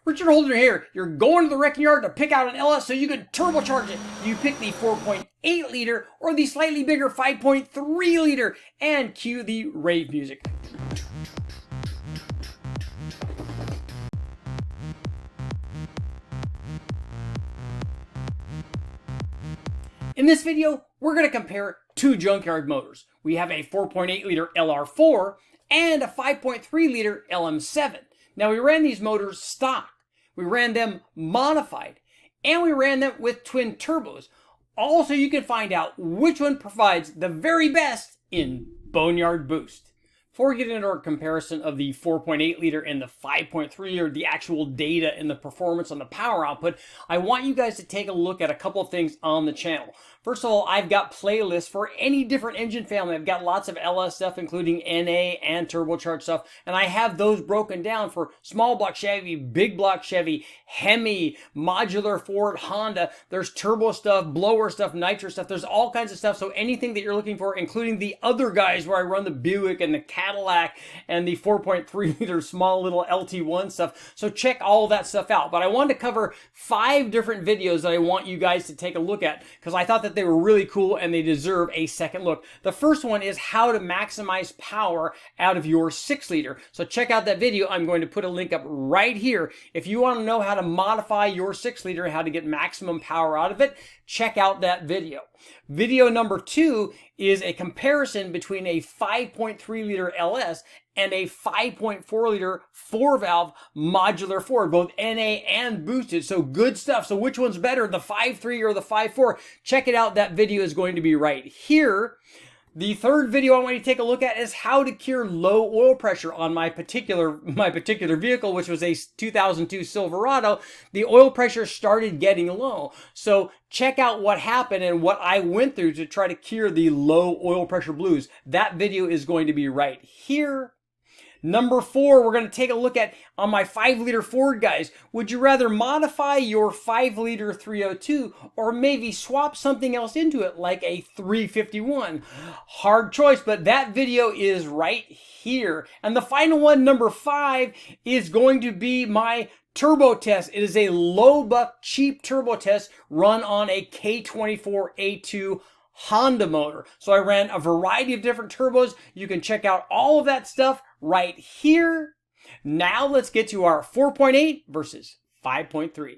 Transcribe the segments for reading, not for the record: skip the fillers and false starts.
Richard Holder here. You're going to the wrecking yard to pick out an LS so you can turbocharge it. You pick the 4.8 liter or the slightly bigger 5.3 liter and cue the rave music. In this video, we're going to compare two junkyard motors. We have a 4.8 liter LR4 and a 5.3 liter LM7. Now we ran these motors stock, we ran them modified, and we ran them with twin turbos. Also, you can find out which one provides the very best in boneyard boost. Before we get into our comparison of the 4.8 liter and the 5.3 liter, the actual data and the performance on the power output, I want you guys to take a look at a couple of things on the channel. First of all, I've got playlists for any different engine family. I've got lots of LS stuff, including NA and turbocharged stuff, and I have those broken down for small block Chevy, big block Chevy, Hemi, modular Ford, Honda. There's turbo stuff, blower stuff, nitro stuff. There's all kinds of stuff. So anything that you're looking for, including the other guys where I run the Buick and the Cadillac and the 4.3 liter small little LT1 stuff. So check all that stuff out. But I wanted to cover 5 different videos that I want you guys to take a look at because I thought that they were really cool and they deserve a second look. The first one is how to maximize power out of your 6 liter. So check out that video. I'm going to put a link up right here. If you want to know how to modify your 6 liter and how to get maximum power out of it, check out that video. Video number 2 is a comparison between a 5.3 liter LS and a 5.4 liter 4-valve modular Ford, both NA and boosted. So good stuff. So which one's better, the 5.3 or the 5.4? Check it out. That video is going to be right here. The third video I want you to take a look at is how to cure low oil pressure on my particular vehicle, which was a 2002 Silverado. The oil pressure started getting low. So check out what happened and what I went through to try to cure the low oil pressure blues. That video is going to be right here. Number 4, we're going to take a look at on my 5 liter Ford, guys. Would you rather modify your 5 liter 302 or maybe swap something else into it like a 351? Hard choice, but that video is right here. And the final one, number 5, is going to be my turbo test. It is a low buck, cheap turbo test run on a K24A2 Honda motor. So I ran a variety of different turbos. You can check out all of that stuff right here. Now let's get to our 4.8 versus 5.3.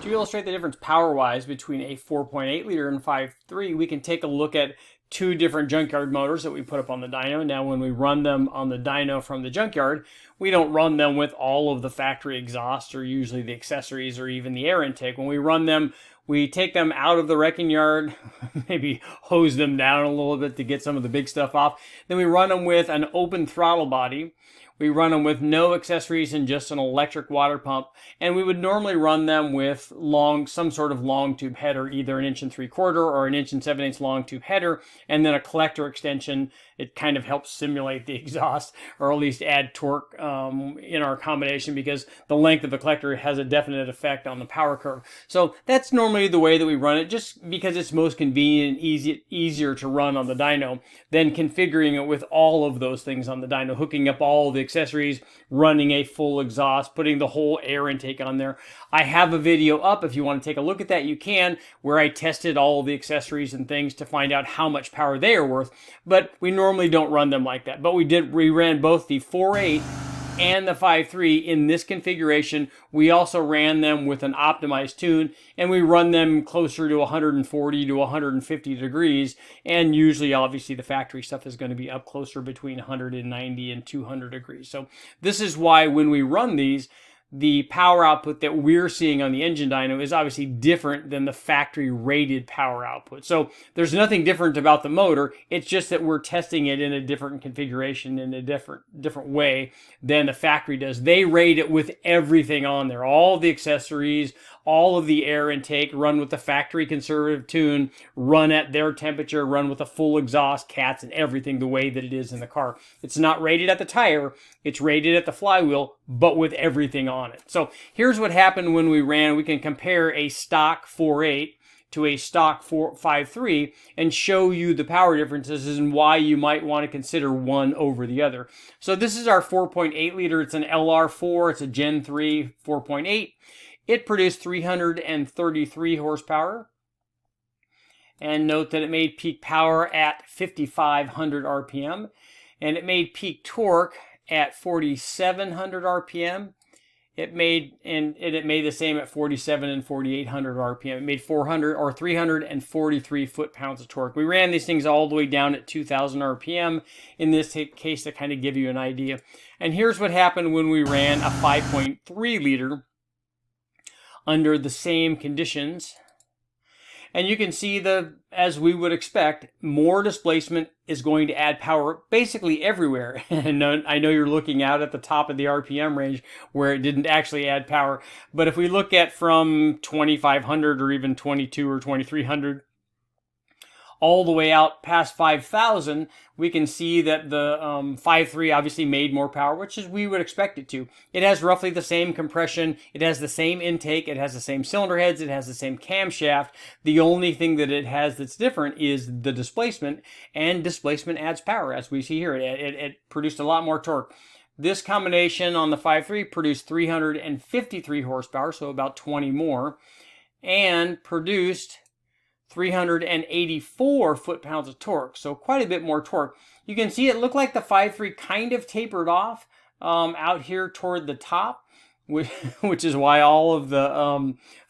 To illustrate the difference power-wise between a 4.8 liter and 5.3, we can take a look at 2 different junkyard motors that we put up on the dyno. Now, when we run them on the dyno from the junkyard, we don't run them with all of the factory exhaust or usually the accessories or even the air intake. When we run them, we take them out of the wrecking yard, maybe hose them down a little bit to get some of the big stuff off. Then we run them with an open throttle body. We run them with no accessories and just an electric water pump. And we would normally run them with some sort of long tube header, either an 1 3/4 or an 1 7/8 long tube header, and then a collector extension. It kind of helps simulate the exhaust or at least add torque in our combination because the length of the collector has a definite effect on the power curve. So that's normally the way that we run it just because it's most convenient and easier to run on the dyno than configuring it with all of those things on the dyno, hooking up all the accessories, running a full exhaust, putting the whole air intake on there. I have a video up. If you want to take a look at that, you can, where I tested all the accessories and things to find out how much power they are worth. But we normally don't run them like that. But we ran both the 4.8 and the 5.3 in this configuration. We also ran them with an optimized tune, and we run them closer to 140 to 150 degrees. And usually, obviously, the factory stuff is going to be up closer between 190 and 200 degrees. So this is why when we run these, the power output that we're seeing on the engine dyno is obviously different than the factory rated power output. So there's nothing different about the motor. It's just that we're testing it in a different configuration, in a different way than the factory does. They rate it with everything on there, all the accessories, all of the air intake, run with the factory conservative tune, run at their temperature, run with a full exhaust, cats and everything the way that it is in the car. It's not rated at the tire, it's rated at the flywheel, but with everything on it. So here's what happened when we ran. We can compare a stock 4.8 to a stock 5.3 and show you the power differences and why you might want to consider one over the other. So this is our 4.8 liter. It's an LR4. It's a Gen 3 4.8. It produced 333 horsepower. And note that it made peak power at 5,500 RPM. And it made peak torque at 4,700 RPM. It made the same at 47 and 4,800 RPM. It made 343 foot-pounds of torque. We ran these things all the way down at 2,000 RPM in this case to kind of give you an idea. And here's what happened when we ran a 5.3 liter under the same conditions. And you can see as we would expect, more displacement is going to add power basically everywhere. And I know you're looking out at the top of the RPM range where it didn't actually add power. But if we look at from 2,500 or even 22 or 2,300 all the way out past 5,000, we can see that the 5.3 obviously made more power, which is we would expect it to. It has roughly the same compression, it has the same intake, it has the same cylinder heads, it has the same camshaft. The only thing that it has that's different is the displacement, and displacement adds power, as we see here. It produced a lot more torque. This combination on the 5.3 produced 353 horsepower, so about 20 more, and produced 384 foot-pounds of torque, so quite a bit more torque. You can see it looked like the 5.3 kind of tapered off out here toward the top, which is why all of the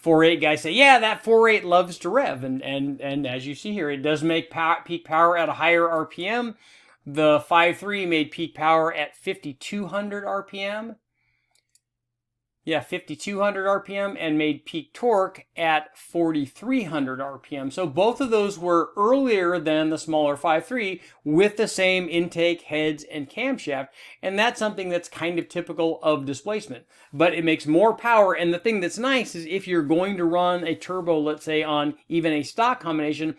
4.8 guys say, yeah, that 4.8 loves to rev, and as you see here, it does make peak power at a higher RPM. The 5.3 made peak power at 5,200 RPM. Yeah, 5,200 RPM, and made peak torque at 4,300 RPM. So both of those were earlier than the smaller 5.3 with the same intake, heads, and camshaft. And that's something that's kind of typical of displacement. But it makes more power. And the thing that's nice is if you're going to run a turbo, let's say on even a stock combination,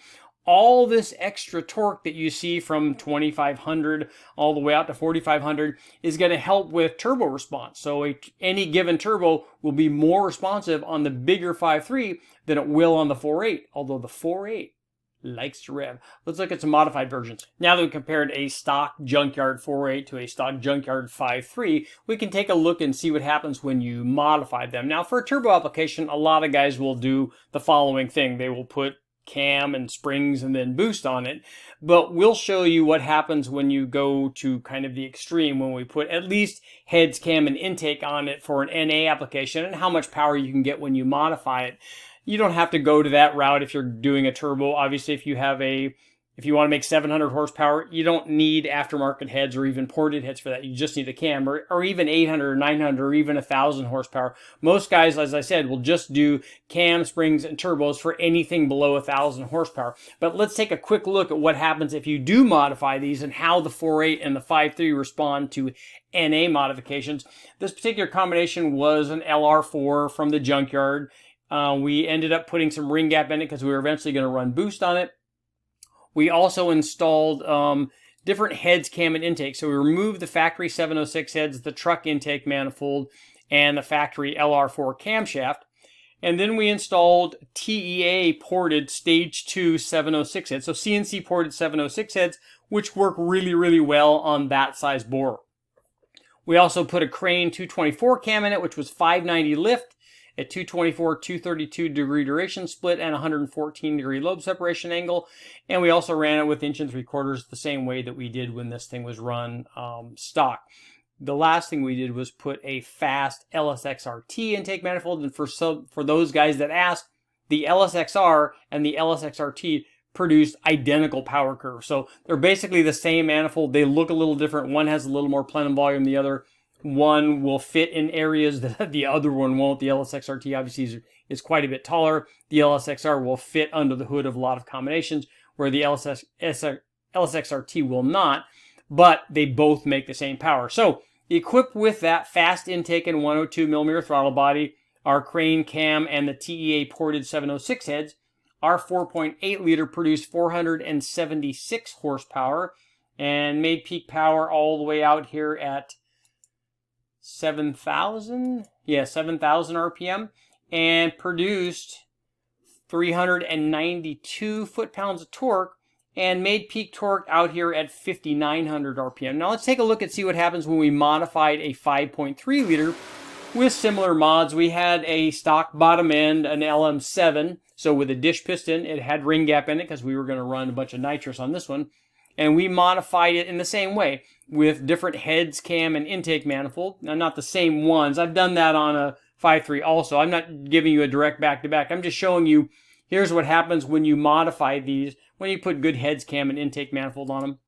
all this extra torque that you see from 2,500 all the way out to 4,500 is going to help with turbo response. So any given turbo will be more responsive on the bigger 5.3 than it will on the 4.8, although the 4.8 likes to rev. Let's look at some modified versions. Now that we compared a stock Junkyard 4.8 to a stock Junkyard 5.3, we can take a look and see what happens when you modify them. Now for a turbo application, a lot of guys will do the following thing. They will put cam and springs and then boost on it, but we'll show you what happens when you go to kind of the extreme, when we put at least heads, cam, and intake on it for an NA application, and how much power you can get when you modify it. You don't have to go to that route if you're doing a turbo. Obviously, if you want to make 700 horsepower, you don't need aftermarket heads or even ported heads for that. You just need a cam, or even 800 or 900 or even 1,000 horsepower. Most guys, as I said, will just do cam, springs, and turbos for anything below 1,000 horsepower. But let's take a quick look at what happens if you do modify these and how the 4.8 and the 5.3 respond to NA modifications. This particular combination was an LR4 from the Junkyard. We ended up putting some ring gap in it because we were eventually going to run boost on it. We also installed different heads, cam, and intake. So we removed the factory 706 heads, the truck intake manifold, and the factory LR4 camshaft. And then we installed TEA ported stage 2 706 heads. So CNC ported 706 heads, which work really, really well on that size bore. We also put a Crane 224 cam in it, which was 590 lift at 224, 232 degree duration split and 114 degree lobe separation angle. And we also ran it with 1 3/4 the same way that we did when this thing was run stock. The last thing we did was put a fast LSXRT intake manifold. And for those guys that asked, the LSXR and the LSXRT produced identical power curves. So they're basically the same manifold. They look a little different. One has a little more plenum volume. The other one will fit in areas that the other one won't. The LSXRT obviously is quite a bit taller. The LSXR will fit under the hood of a lot of combinations, where the LSXRT will not, but they both make the same power. So equipped with that fast intake and 102mm throttle body, our crane cam and the TEA ported 706 heads, our 4.8 liter produced 476 horsepower and made peak power all the way out here at 7,000 RPM and produced 392 foot-pounds of torque and made peak torque out here at 5,900 RPM. Now let's take a look and see what happens when we modified a 5.3 liter with similar mods. We had a stock bottom end, an LM7, so with a dish piston. It had ring gap in it because we were going to run a bunch of nitrous on this one. And we modified it in the same way with different heads, cam, and intake manifold. Now, not the same ones. I've done that on a 5.3 also. I'm not giving you a direct back-to-back. I'm just showing you, here's what happens when you modify these, when you put good heads, cam, and intake manifold on them.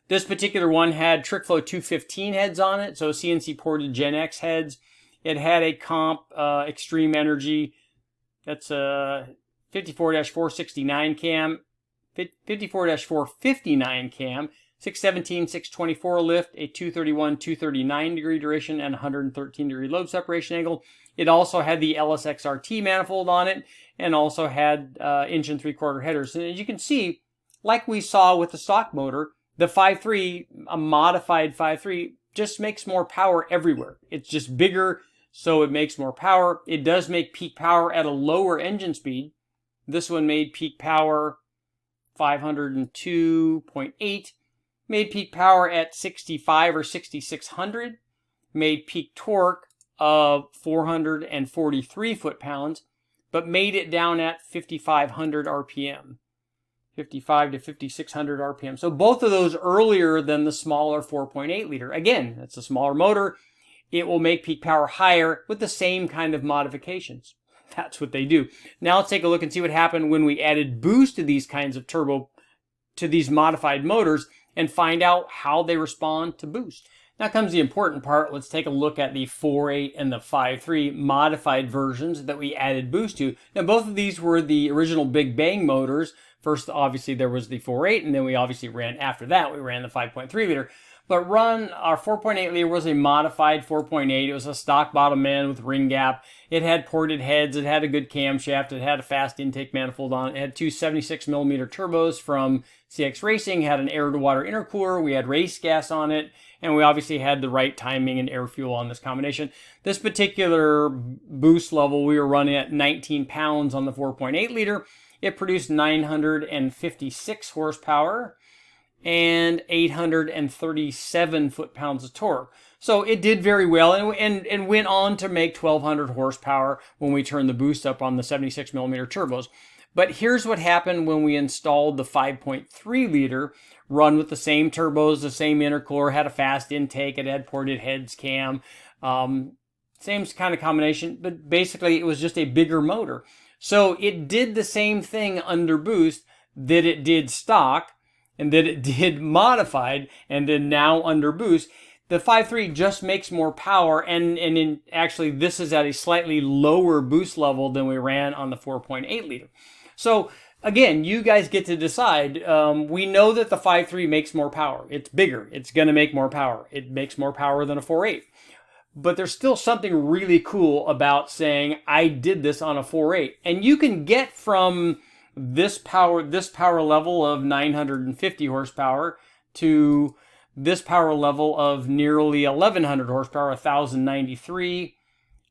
This particular one had TrickFlow 215 heads on it, so CNC ported Gen X heads. It had a comp Extreme Energy, that's a 54-469 cam, 54-459 cam, 617, 624 lift, a 231, 239 degree duration, and 113 degree load separation angle. It also had the LSXRT manifold on it, and also had 1 3/4 headers. And as you can see, like we saw with the stock motor, the 5.3, a modified 5.3, just makes more power everywhere. It's just bigger, so it makes more power. It does make peak power at a lower engine speed. This one made peak power 502.8, made peak power at 65 or 6,600, made peak torque of 443 foot-pounds, but made it down at 5,500 RPM. 55 to 5,600 RPM. So both of those earlier than the smaller 4.8 liter. Again, that's a smaller motor. It will make peak power higher with the same kind of modifications. That's what they do. Now let's take a look and see what happened when we added boost to these kinds of turbo, to these modified motors, and find out how they respond to boost. Now comes the important part. Let's take a look at the 4.8 and the 5.3 modified versions that we added boost to. Now both of these were the original Big Bang motors. First, obviously, there was the 4.8, and then we obviously ran, after that, we ran the 5.3 liter. But our 4.8 liter was a modified 4.8. It was a stock bottom end with ring gap. It had ported heads. It had a good camshaft. It had a fast intake manifold on it. It had two 76mm turbos from CX Racing. It had an air-to-water intercooler. We had race gas on it. And we obviously had the right timing and air fuel on this combination. This particular boost level, we were running at 19 pounds on the 4.8 liter. It produced 956 horsepower and 837 foot-pounds of torque. So it did very well and went on to make 1,200 horsepower when we turned the boost up on the 76mm turbos. But here's what happened when we installed the 5.3 liter, run with the same turbos, the same intercooler, had a fast intake, it had ported heads, cam, same kind of combination, but basically it was just a bigger motor. So it did the same thing under boost that it did stock and that it did modified and then now under boost. The 5.3 just makes more power, and actually this is at a slightly lower boost level than we ran on the 4.8 liter. So again, you guys get to decide. We know that the 5.3 makes more power. It's bigger. It's going to make more power. It makes more power than a 4.8. But there's still something really cool about saying, I did this on a 4.8. And you can get from this power level of 950 horsepower to this power level of nearly 1,100 horsepower, 1,093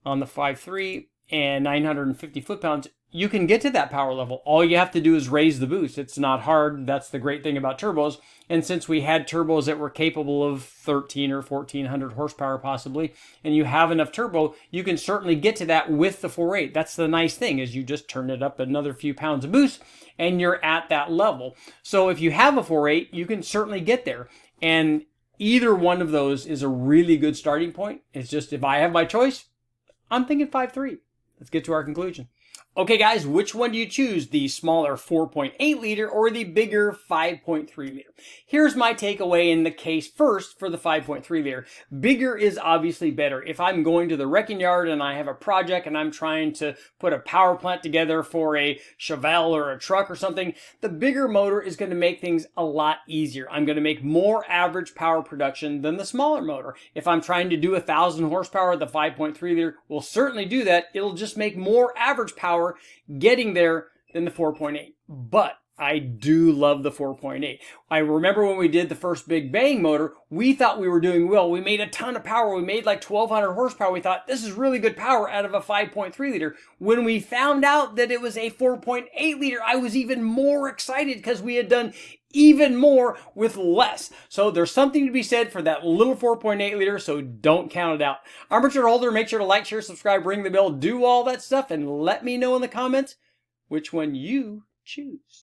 on the 5.3 and 950 foot-pounds. You can get to that power level. All you have to do is raise the boost. It's not hard. That's the great thing about turbos. And since we had turbos that were capable of 1,300 or 1,400 horsepower possibly, and you have enough turbo, you can certainly get to that with the 4.8. That's the nice thing, is you just turn it up another few pounds of boost and you're at that level. So if you have a 4.8, you can certainly get there. And either one of those is a really good starting point. It's just, if I have my choice, I'm thinking 5.3. Let's get to our conclusion. Okay guys, which one do you choose? The smaller 4.8 liter or the bigger 5.3 liter? Here's my takeaway in the case first for the 5.3 liter. Bigger is obviously better. If I'm going to the wrecking yard and I have a project and I'm trying to put a power plant together for a Chevelle or a truck or something, the bigger motor is going to make things a lot easier. I'm going to make more average power production than the smaller motor. If I'm trying to do 1,000 horsepower, the 5.3 liter will certainly do that. It'll just make more average power getting there than the 4.8. But I do love the 4.8. I remember when we did the first Big Bang motor, we thought we were doing well. We made a ton of power. We made like 1,200 horsepower. We thought this is really good power out of a 5.3 liter. When we found out that it was a 4.8 liter, I was even more excited because we had done even more with less. So there's something to be said for that little 4.8 liter, so don't count it out. I'm Richard Holder. Make sure to like, share, subscribe, ring the bell, do all that stuff, and let me know in the comments which one you choose.